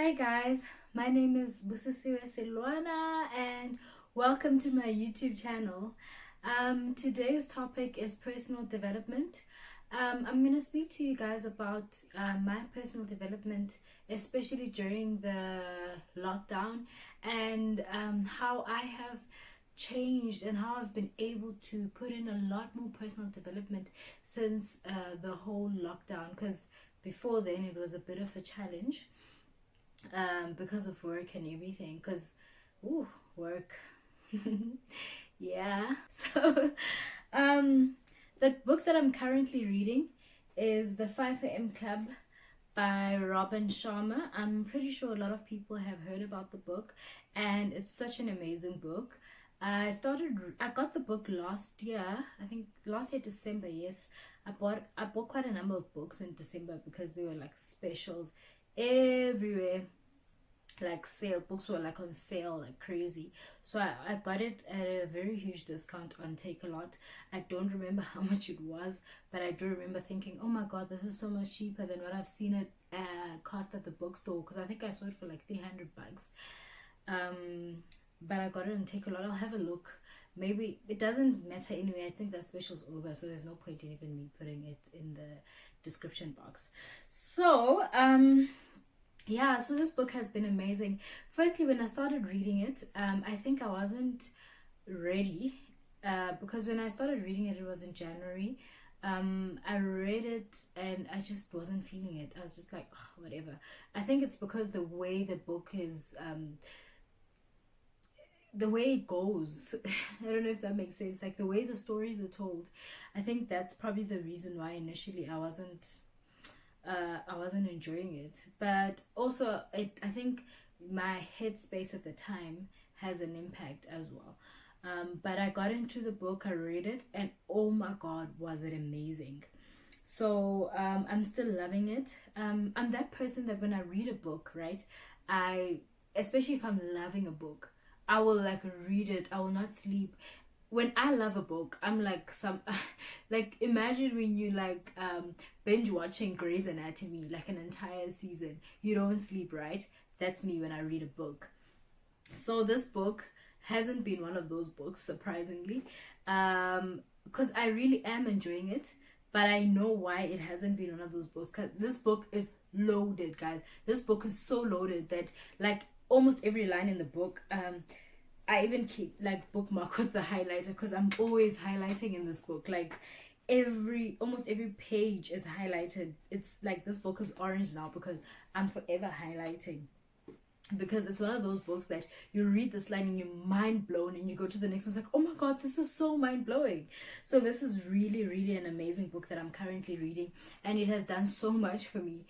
Hi guys, my name is Busisiwe Silwana and welcome to my YouTube channel. Today's topic is personal development. I'm going to speak to you guys about my personal development, especially during the lockdown, and how I have changed and how I've been able to put in a lot more personal development since the whole lockdown, because before then it was a bit of a challenge because of work and everything. Because, ooh, work. Yeah. So, um, the book that I'm currently reading is The 5 a.m. Club by Robin Sharma. I'm pretty sure a lot of people have heard about the book, and it's such an amazing book. I got the book last year, I think last year December. Yes, I bought quite a number of books in December because they were like specials everywhere, like sale books were like on sale like crazy. So I got it at a very huge discount on Take a Lot. I don't remember how much it was, but I do remember thinking, oh my god, this is so much cheaper than what I've seen it cost at the bookstore, because I think I saw it for like 300 bucks. But I got it on Take a Lot. I'll have a look. Maybe it doesn't matter anyway. I think that special's over, so there's no point in even me putting it in the description box. So yeah, so this book has been amazing. Firstly, when I started reading it, I think I wasn't ready, because when I started reading it, it was in January. I read it and I just wasn't feeling it. I was just like, "Ugh, whatever." I think it's because the way the book is, the way it goes. I don't know if that makes sense. Like the way the stories are told, I think that's probably the reason why initially I wasn't enjoying it. But also, I think my headspace at the time has an impact as well. But I got into the book, I read it, and oh my god, was it amazing! So I'm still loving it. I'm that person that when I read a book, right, I, especially if I'm loving a book, I will like read it. I will not sleep when I love a book. I'm like some like imagine when you like binge watching Grey's Anatomy like an entire season. You don't sleep, right? That's me when I read a book. So this book hasn't been one of those books, surprisingly, because I really am enjoying it. But I know why it hasn't been one of those books. Cause this book is loaded, guys. This book is so loaded that like almost every line in the book, I even keep like bookmark with the highlighter because I'm always highlighting in this book. Like almost every page is highlighted. It's like this book is orange now because I'm forever highlighting, because it's one of those books that you read this line and you're mind blown, and you go to the next one, it's like, oh my god, this is so mind blowing. So this is really really an amazing book that I'm currently reading, and it has done so much for me.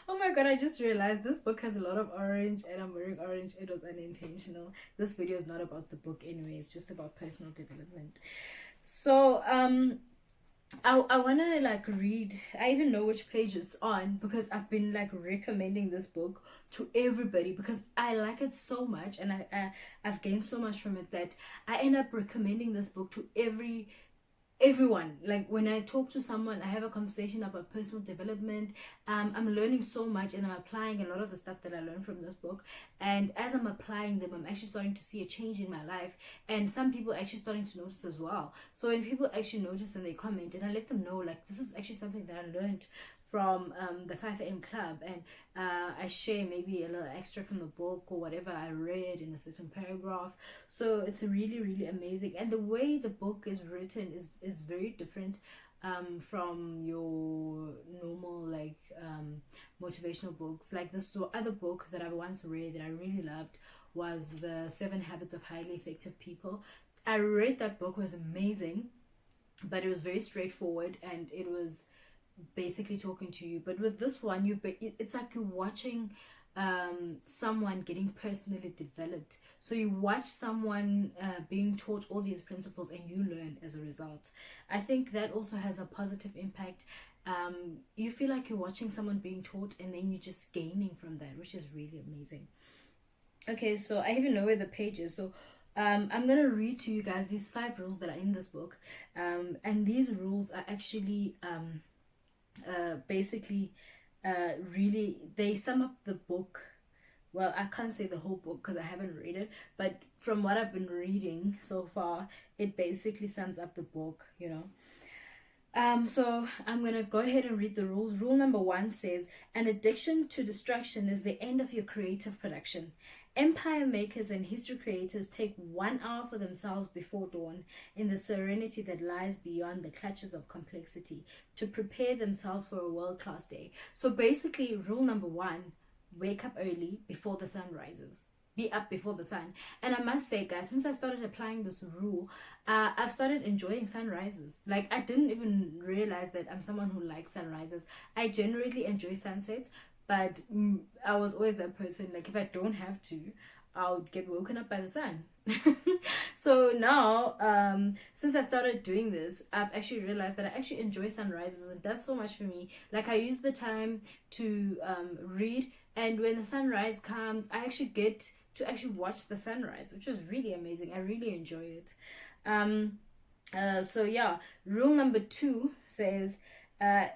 Oh my god, I just realized this book has a lot of orange and I'm wearing orange. It was unintentional. This video is not about the book anyway, it's just about personal development. So I wanna like read. I even know which page it's on because I've been like recommending this book to everybody because I like it so much, and I've gained so much from it that I end up recommending this book to everyone. Like when I talk to someone, I have a conversation about personal development. I'm learning so much and I'm applying a lot of the stuff that I learned from this book, and as I'm applying them, I'm actually starting to see a change in my life, and some people are actually starting to notice as well. So when people actually notice and they comment, and I let them know like this is actually something that I learned from the 5 a.m. Club, and I share maybe a little extra from the book or whatever I read in a certain paragraph. So it's really really amazing, and the way the book is written is very different from your normal like motivational books. Like this other book that I once read that I really loved was The 7 Habits of Highly Effective People. I read that book, was amazing, but it was very straightforward and it was basically talking to you. But with this one, it's like you're watching someone getting personally developed. So you watch someone being taught all these principles and you learn as a result. I think that also has a positive impact. You feel like you're watching someone being taught and then you're just gaining from that, which is really amazing. Okay, so I even know where the page is. So I'm gonna read to you guys these 5 rules that are in this book, and these rules are actually basically really, they sum up the book. Well, I can't say the whole book because I haven't read it, but from what I've been reading so far, it basically sums up the book, you know. So I'm gonna go ahead and read the rules. Rule number 1 says, an addiction to distraction is the end of your creative production. Empire makers and history creators take 1 hour for themselves before dawn, in the serenity that lies beyond the clutches of complexity, to prepare themselves for a world-class day. So basically, rule number 1, wake up early before the sun rises. Be up before the sun. And I must say, guys, since I started applying this rule, I've started enjoying sunrises. Like, I didn't even realize that I'm someone who likes sunrises. I generally enjoy sunsets, but I was always that person, like, if I don't have to, I'll get woken up by the sun. So now, since I started doing this, I've actually realized that I actually enjoy sunrises. It does so much for me. Like, I use the time to read, and when the sunrise comes, I actually get to actually watch the sunrise, which is really amazing. I really enjoy it. So yeah, rule number 2 says,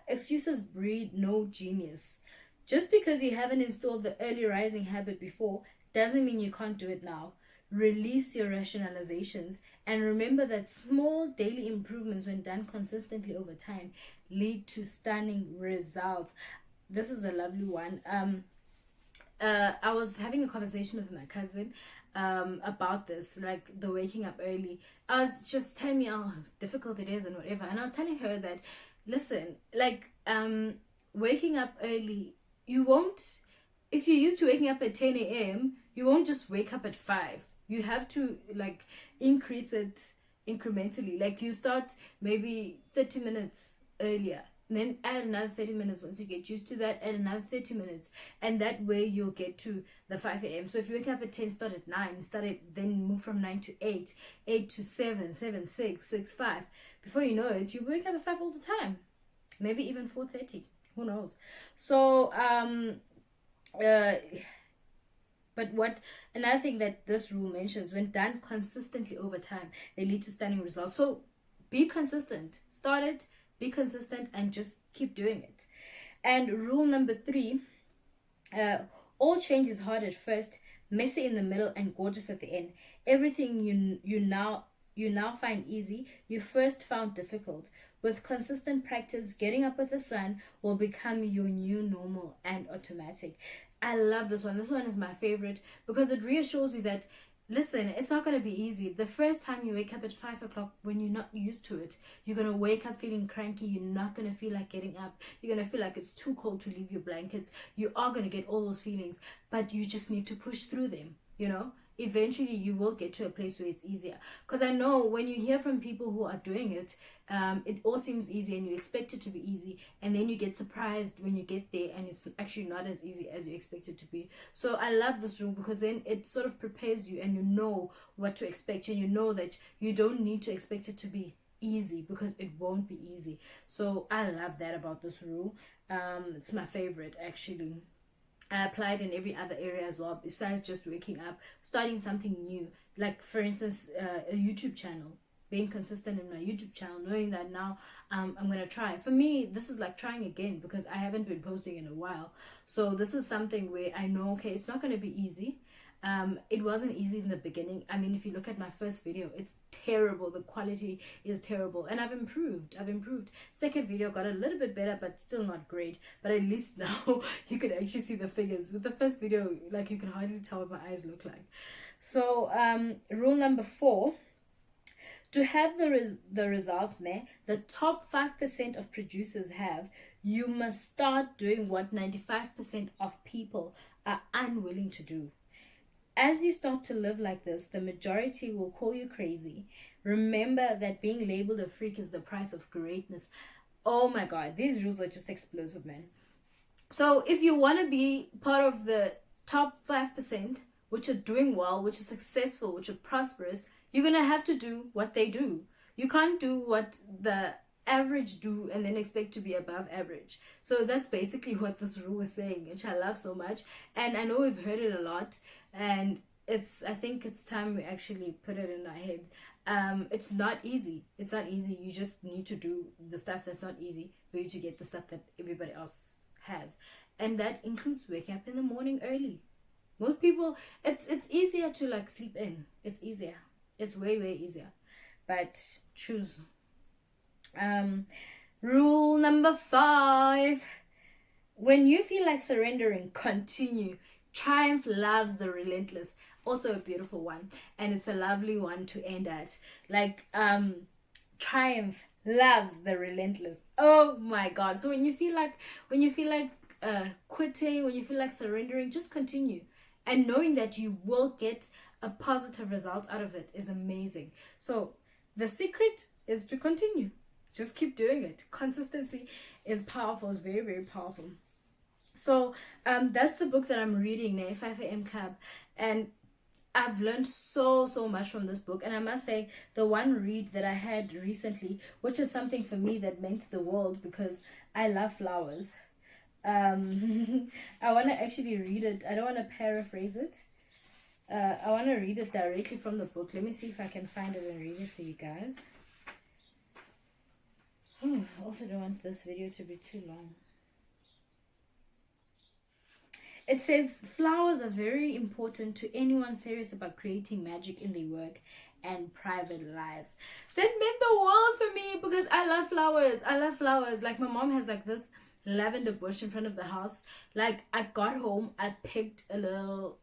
excuses breed no genius. Just because you haven't installed the early rising habit before doesn't mean you can't do it now. Release your rationalizations and remember that small daily improvements, when done consistently over time, lead to stunning results. This is a lovely one. I was having a conversation with my cousin about this, like the waking up early. I was just telling me how difficult it is and whatever, and I was telling her that, listen, like waking up early, you won't, if you're used to waking up at 10 a.m., you won't just wake up at 5. You have to like increase it incrementally. Like, you start maybe 30 minutes earlier, then add another 30 minutes. Once you get used to that, add another 30 minutes, and that way you'll get to the 5 a.m. So if you wake up at 10, start at 9, then move from 9 to 8, 8 to 7, 7, 6, 6, 5. Before you know it, you wake up at 5 all the time, maybe even 4:30, who knows. So but what another thing that this rule mentions, when done consistently over time, they lead to stunning results. So be consistent. Start it, be consistent, and just keep doing it. And rule number 3, all change is hard at first, messy in the middle, and gorgeous at the end. Everything you now find easy, you first found difficult. With consistent practice, getting up with the sun will become your new normal and automatic. I love this one. This one is my favorite because it reassures you that, listen, it's not going to be easy. The first time you wake up at 5 o'clock, when you're not used to it, you're going to wake up feeling cranky. You're not going to feel like getting up. You're going to feel like it's too cold to leave your blankets. You are going to get all those feelings, but you just need to push through them, you know? Eventually you will get to a place where it's easier, because I know when you hear from people who are doing it, it all seems easy and you expect it to be easy, and then you get surprised when you get there and it's actually not as easy as you expect it to be. So I love this rule because then it sort of prepares you and you know what to expect, and you know that you don't need to expect it to be easy because it won't be easy. So I love that about this rule. It's my favorite actually. I applied in every other area as well, besides just waking up, starting something new. Like, for instance, a YouTube channel. Being consistent in my YouTube channel, knowing that now I'm going to try. For me, this is like trying again because I haven't been posting in a while. So this is something where I know, okay, it's not going to be easy. It wasn't easy in the beginning. I mean, if you look at my first video, it's terrible. The quality is terrible, and I've improved. Second video got a little bit better, but still not great. But at least now you can actually see the figures. With the first video, like, you can hardly tell what my eyes look like. So rule number 4, to have the results there, the top 5% of producers have, you must start doing what 95% of people are unwilling to do. As you start to live like this, the majority will call you crazy. Remember that being labeled a freak is the price of greatness. Oh my God, these rules are just explosive, man. So if you want to be part of the top 5%, which are doing well, which are successful, which are prosperous, you're going to have to do what they do. You can't do what the average do and then expect to be above average. So that's basically what this rule is saying, which I love so much. And I know we've heard it a lot, and I think it's time we actually put it in our heads. It's not easy. You just need to do the stuff that's not easy for you to get the stuff that everybody else has, and that includes wake up in the morning early. Most people, it's easier to like sleep in. It's easier. It's way easier. But choose. Um, Rule number 5. When you feel like surrendering, continue. Triumph loves the relentless. Also a beautiful one, and it's a lovely one to end at. Like triumph loves the relentless. Oh my god. So when you feel like quitting, when you feel like surrendering, just continue. And knowing that you will get a positive result out of it is amazing. So the secret is to continue. Just keep doing it. Consistency is powerful. It's very powerful. So that's the book that I'm reading now, 5 a.m. Club, and I've learned so much from this book. And I must say, the one read that I had recently, which is something for me that meant the world because I love flowers. I want to actually read it. I don't want to paraphrase it. I want to read it directly from the book. Let me see if I can find it and read it for you guys. I also don't want this video to be too long. It says, flowers are very important to anyone serious about creating magic in their work and private lives. That meant the world for me because I love flowers. I love flowers. Like, my mom has like this lavender bush in front of the house. Like, I got home, I picked a little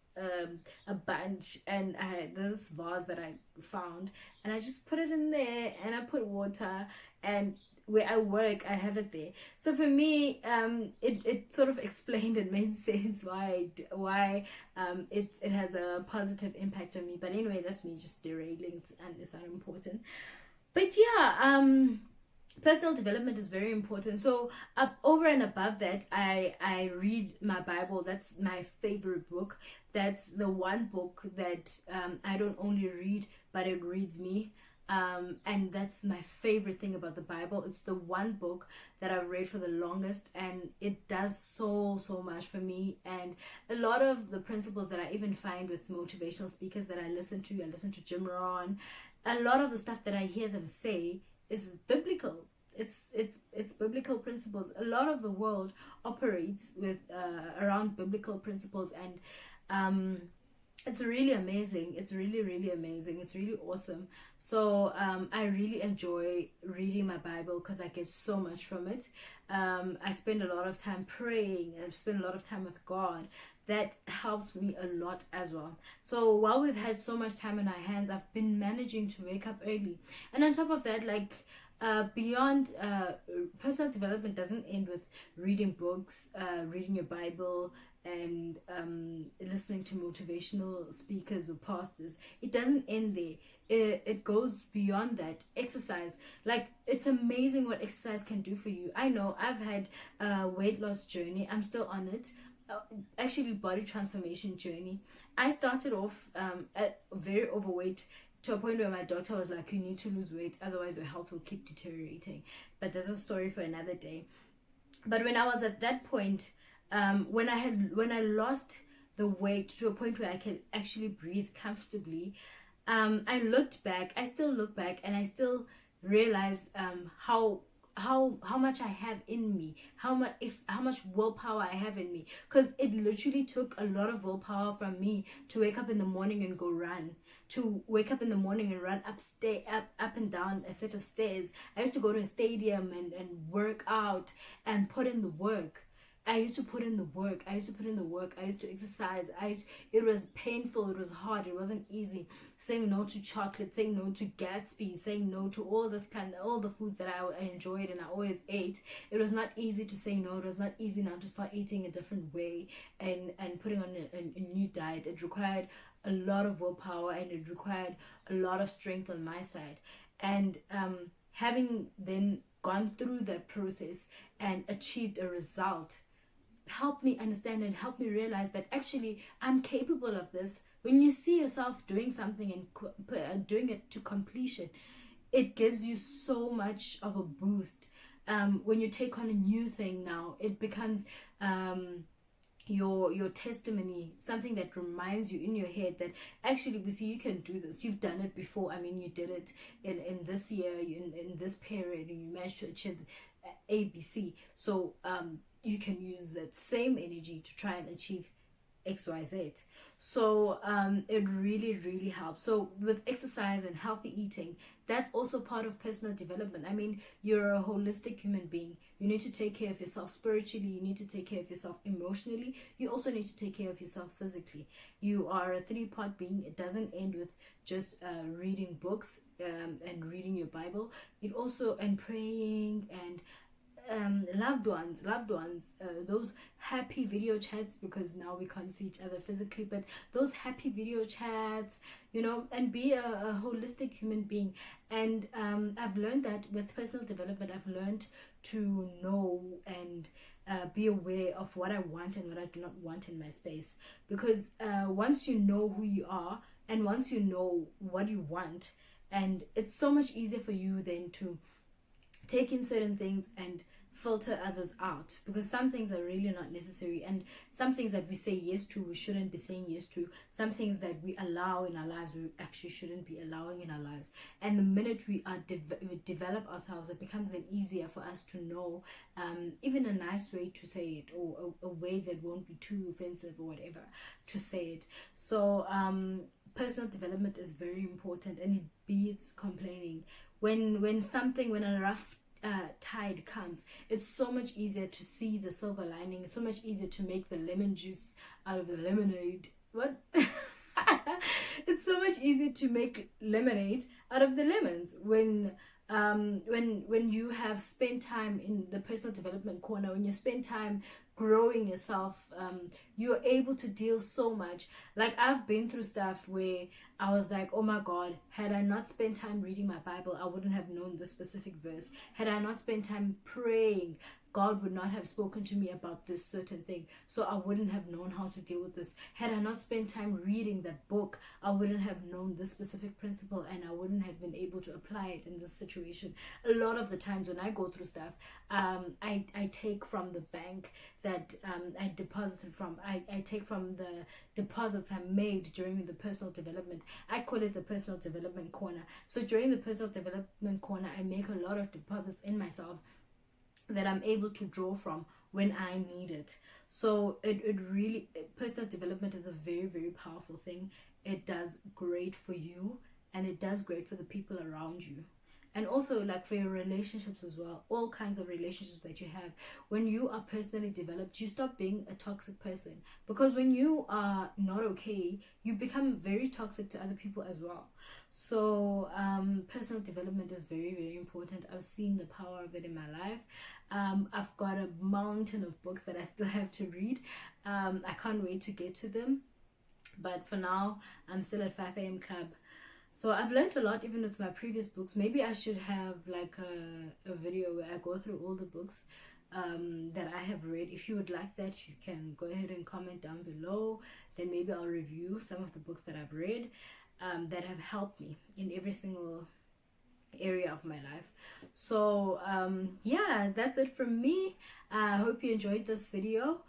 a bunch, and I had this vase that I found, and I just put it in there, and I put water, and where I work, I have it there. So for me, it sort of explained and made sense why it has a positive impact on me. But anyway, that's me just derailing, and it's not important. But yeah, personal development is very important. So over and above that, I read my Bible. That's my favorite book. That's the one book that I don't only read, but it reads me. And that's my favorite thing about the Bible. It's the one book that I've read for the longest, and it does so much for me. And a lot of the principles that I even find with motivational speakers that I listen to Jim Rohn, a lot of the stuff that I hear them say is biblical. It's biblical principles. A lot of the world operates with around biblical principles, and it's really amazing. It's really amazing. It's really awesome. So I really enjoy reading my Bible because I get so much from it. I spend a lot of time praying. I spend a lot of time with God. That helps me a lot as well. So while we've had so much time on our hands, I've been managing to wake up early. And on top of that, like beyond personal development doesn't end with reading books, reading your Bible, and listening to motivational speakers or pastors. It doesn't end there. It goes beyond that. Exercise, like, it's amazing what exercise can do for you. I know I've had a weight loss journey. I'm still on it. Actually, body transformation journey. I started off at very overweight, to a point where my doctor was like, you need to lose weight, otherwise your health will keep deteriorating. But there's a story for another day. But when I was at that point, when I lost the weight to a point where I could actually breathe comfortably, I still look back, and I still realize how much I have in me, how much willpower I have in me, because it literally took a lot of willpower from me to wake up in the morning and go run, to wake up in the morning and run up and down a set of stairs. I used to go to a stadium and work out and put in the work. I used to put in the work. I used to exercise. It was painful. It was hard. It wasn't easy. Saying no to chocolate, saying no to Gatsby, saying no to all the food that I enjoyed and I always ate. It was not easy to say no. It was not easy now to start eating a different way and putting on a new diet. It required a lot of willpower, and it required a lot of strength on my side. And having then gone through that process and achieved a result, help me understand and help me realize that actually I'm capable of this. When you see yourself doing something and doing it to completion, it gives you so much of a boost. When you take on a new thing now, it becomes your testimony, something that reminds you in your head that actually, we see, you can do this. You've done it before. I mean, you did it in this year, in this period, and you managed to achieve ABC. So you can use that same energy to try and achieve XYZ. So it really, really helps. So with exercise and healthy eating, that's also part of personal development. I mean, you're a holistic human being. You need to take care of yourself spiritually, you need to take care of yourself emotionally, you also need to take care of yourself physically. You are a three-part being. It doesn't end with just reading books and reading your Bible. It also, and praying, and loved ones, those happy video chats, because now we can't see each other physically, but those happy video chats, and be a holistic human being. And I've learned that with personal development, I've learned to know and be aware of what I want and what I do not want in my space, because once you know who you are, and once you know what you want, and it's so much easier for you then to take in certain things and filter others out, because some things are really not necessary, and some things that we say yes to, we shouldn't be saying yes to. Some things that we allow in our lives, we actually shouldn't be allowing in our lives. And the minute we are we develop ourselves, it becomes then easier for us to know even a nice way to say it, or a way that won't be too offensive or whatever to say it. So personal development is very important, and it beats complaining. When a rough tide comes, it's so much easier to see the silver lining. It's so much easier to make the lemon juice out of the lemonade. What? It's so much easier to make lemonade out of the lemons when you have spent time in the personal development corner, when you spend time growing yourself, you're able to deal so much. Like, I've been through stuff where I was like, oh my God, had I not spent time reading my Bible, I wouldn't have known this specific verse. Had I not spent time praying, God would not have spoken to me about this certain thing, so I wouldn't have known how to deal with this. Had I not spent time reading that book, I wouldn't have known this specific principle, and I wouldn't have been able to apply it in this situation. A lot of the times when I go through stuff, I take from the bank that I deposited from. I take from the deposits I made during the personal development. I call it the personal development corner. So during the personal development corner, I make a lot of deposits in myself that I'm able to draw from when I need it. So it really, personal development is a very, very powerful thing. It does great for you, and it does great for the people around you. And also, like, for your relationships as well, all kinds of relationships that you have. When you are personally developed, you stop being a toxic person, because when you are not okay, you become very toxic to other people as well. So personal development is very, very important. I've seen the power of it in my life. I've got a mountain of books that I still have to read. I can't wait to get to them, but for now I'm still at 5 a.m. club. So I've learned a lot even with my previous books. Maybe I should have like a video where I go through all the books that I have read. If you would like that, you can go ahead and comment down below. Then maybe I'll review some of the books that I've read that have helped me in every single area of my life. So yeah, that's it from me. I hope you enjoyed this video.